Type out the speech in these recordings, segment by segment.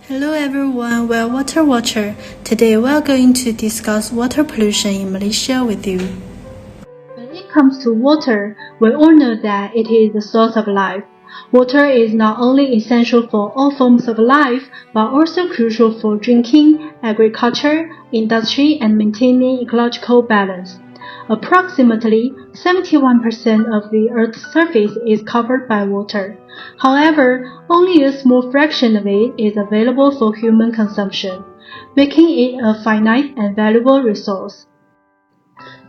Hello everyone, we're Water Watcher. Today we're going to discuss water pollution in Malaysia with you. When it comes to water, we all know that it is the source of life. Water is not only essential for all forms of life, but also crucial for drinking, agriculture, industry, and maintaining ecological balance. Approximately 71% of the Earth's surface is covered by water. However, only a small fraction of it is available for human consumption, making it a finite and valuable resource.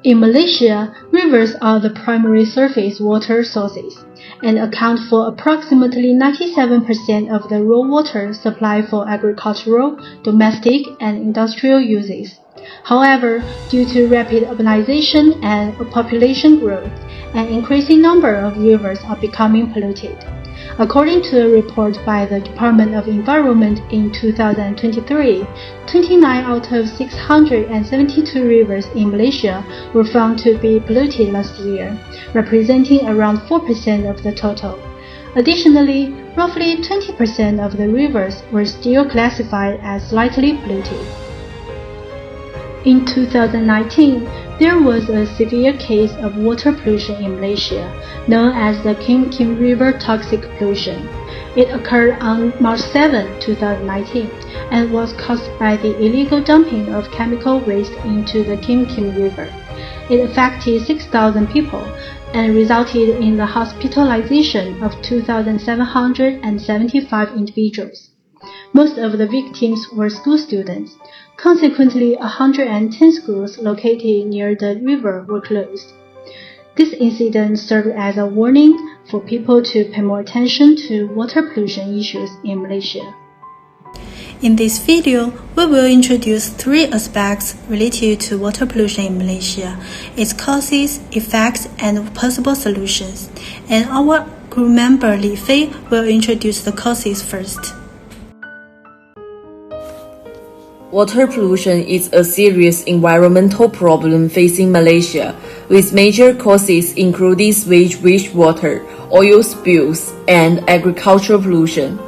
In Malaysia, rivers are the primary surface water sources and account for approximately 97% of the raw water supply for agricultural, domestic, and industrial uses. However, due to rapid urbanization and population growth, an increasing number of rivers are becoming polluted. According to a report by the Department of Environment in 2023, 29 out of 672 rivers in Malaysia were found to be polluted last year, representing around 4% of the total. Additionally, roughly 20% of the rivers were still classified as slightly polluted. In 2019, there was a severe case of water pollution in Malaysia, known as the Kim River toxic pollution. It occurred on March 7, 2019, and was caused by the illegal dumping of chemical waste into the Kim River. It affected 6,000 people and resulted in the hospitalization of 2,775 individuals. Most of the victims were school students. Consequently, 110 schools located near the river were closed. This incident served as a warning for people to pay more attention to water pollution issues in Malaysia. In this video, we will introduce 3 aspects related to water pollution in Malaysia, its causes, effects, and possible solutions. And our crew member Li Fei will introduce the causes first. Water pollution is a serious environmental problem facing Malaysia, with major causes including sewage wastewater, oil spills, and agricultural pollution.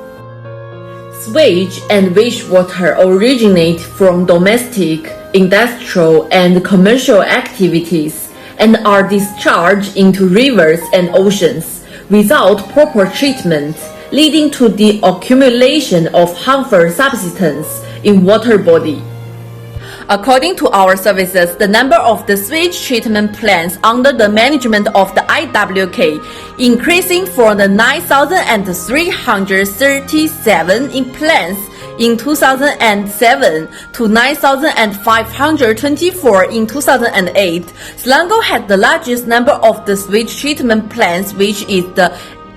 Sewage and wastewater originate from domestic, industrial, and commercial activities and are discharged into rivers and oceans without proper treatment, leading to the accumulation of harmful substances in water body. According to our services, the number of the sewage treatment plants under the management of the IWK increasing from the 9,337 in plants in 2007 to 9,524 in 2008. Selangor had the largest number of the sewage treatment plants, which is the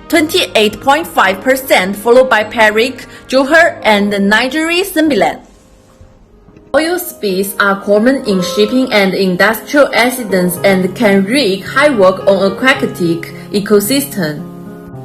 28.5%, followed by Perak, Johor, and Nigeri Sembilan. Oil spills are common in shipping and industrial accidents and can wreak havoc on aquatic ecosystem.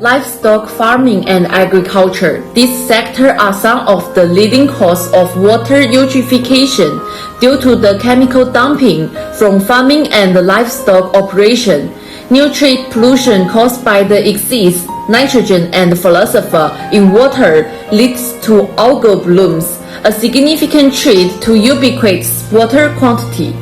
Livestock farming and agriculture. These sectors are some of the leading causes of water eutrophication due to the chemical dumping from farming and livestock operation. Nutrient pollution caused by the excess nitrogen and phosphorus in water leads to algal blooms, a significant threat to ubiquitous water quantity.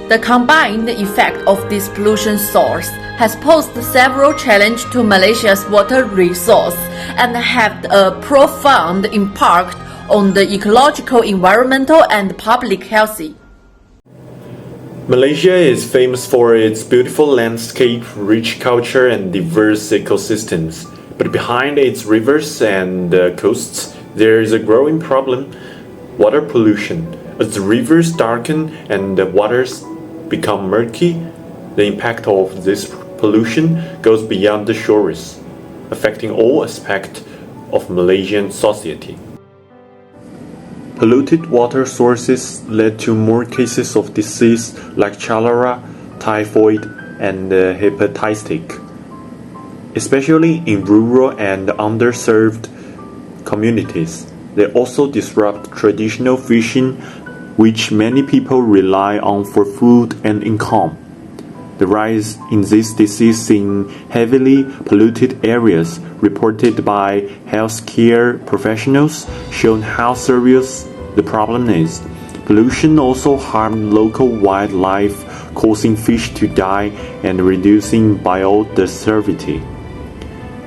The combined effect of this pollution source has posed several challenges to Malaysia's water resource and had a profound impact on the ecological, environmental, and public health. Malaysia is famous for its beautiful landscape, rich culture, and diverse ecosystems. But behind its rivers and coasts, there is a growing problem: water pollution. As the rivers darken and the waters become murky, the impact of this pollution goes beyond the shores, affecting all aspects of Malaysian society. Polluted water sources led to more cases of disease like cholera, typhoid, and hepatitis, especially in rural and underserved communities. They also disrupt traditional fishing, which many people rely on for food and income. The rise in this disease in heavily polluted areas reported by healthcare professionals shown how serious the problem is. Pollution also harmed local wildlife, causing fish to die and reducing biodiversity,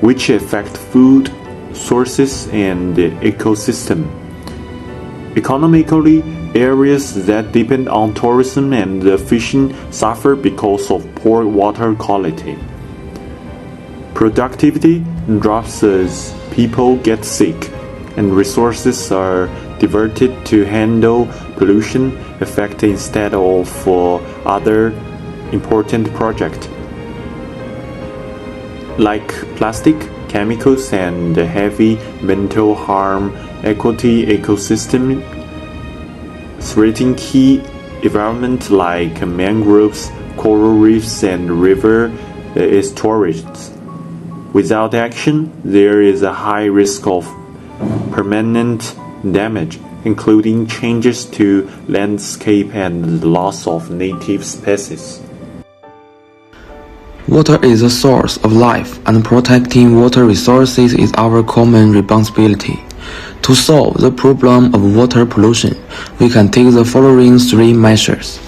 which affect food sources and the ecosystem. Economically, areas that depend on tourism and fishing suffer because of poor water quality. Productivity drops as people get sick, and resources are diverted to handle pollution effect instead of other important projects like plastic, chemicals, and heavy metal harm ecosystem, threatening key environment like mangroves, coral reefs, and river estuaries. Without action, there is a high risk of permanent damage, including changes to landscape and the loss of native species. Water is the source of life, and protecting water resources is our common responsibility. To solve the problem of water pollution, we can take the following 3 measures.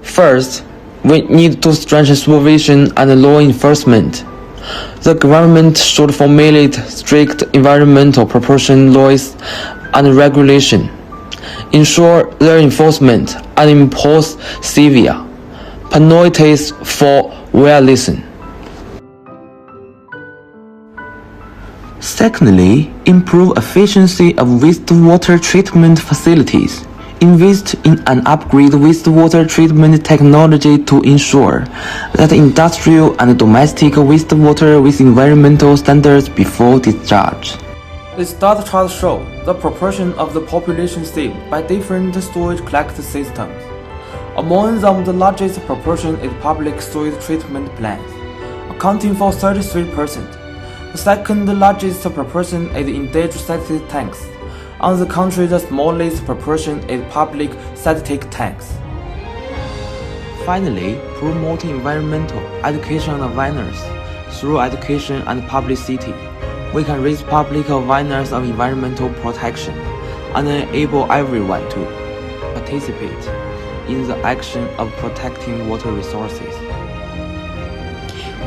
First, we need to strengthen supervision and law enforcement. The government should formulate strict environmental protection laws and regulation, ensure their enforcement, and impose severe penalties for violation. Secondly, improve efficiency of wastewater treatment facilities. Invest in an upgrade wastewater treatment technology to ensure that industrial and domestic wastewater with environmental standards before discharge. The stat charts show the proportion of the population saved by different sewage collection systems. Among them, the largest proportion is public sewage treatment plants, accounting for 33%. The second largest proportion is individual septic tanks. On the contrary, the smallest proportion is public septic tanks. Finally, promoting environmental education and awareness. Through education and publicity, we can raise public awareness of environmental protection and enable everyone to participate in the action of protecting water resources.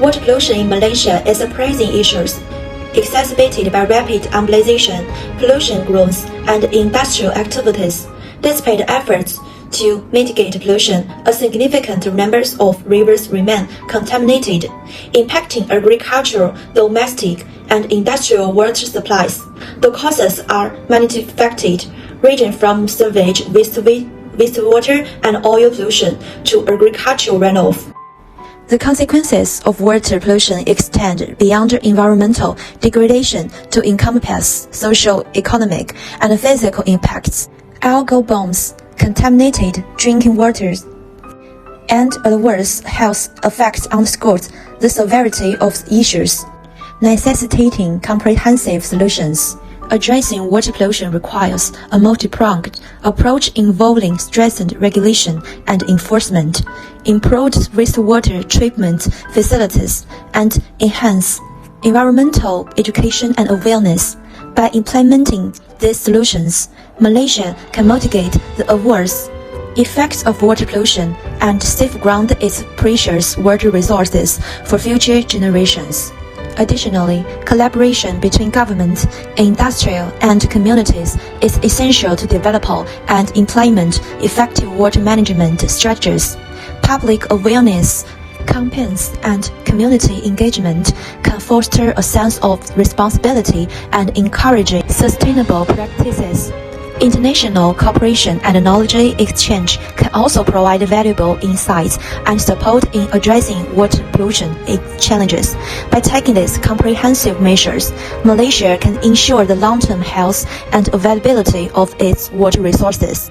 Water pollution in Malaysia is a pressing issue, exacerbated by rapid urbanization, pollution growth, and industrial activities. Despite efforts to mitigate pollution, a significant number of rivers remain contaminated, impacting agricultural, domestic, and industrial water supplies. The causes are multifaceted, ranging from sewage, wastewater, and oil pollution to agricultural runoff. The consequences of water pollution extend beyond environmental degradation to encompass social, economic, and physical impacts. Algal bombs, contaminated drinking waters, and adverse health effects underscore the severity of issues, necessitating comprehensive solutions. Addressing water pollution requires a multi-pronged approach involving strengthened regulation and enforcement, improved wastewater treatment facilities, and enhanced environmental education and awareness. By implementing these solutions, Malaysia can mitigate the adverse effects of water pollution and safeguard its precious water resources for future generations. Additionally, collaboration between government, industrial, and communities is essential to develop and implement effective water management strategies. Public awareness campaigns and community engagement can foster a sense of responsibility and encourage sustainable practices. International cooperation and knowledge exchange can also provide valuable insights and support in addressing water pollution challenges. By taking these comprehensive measures, Malaysia can ensure the long-term health and availability of its water resources.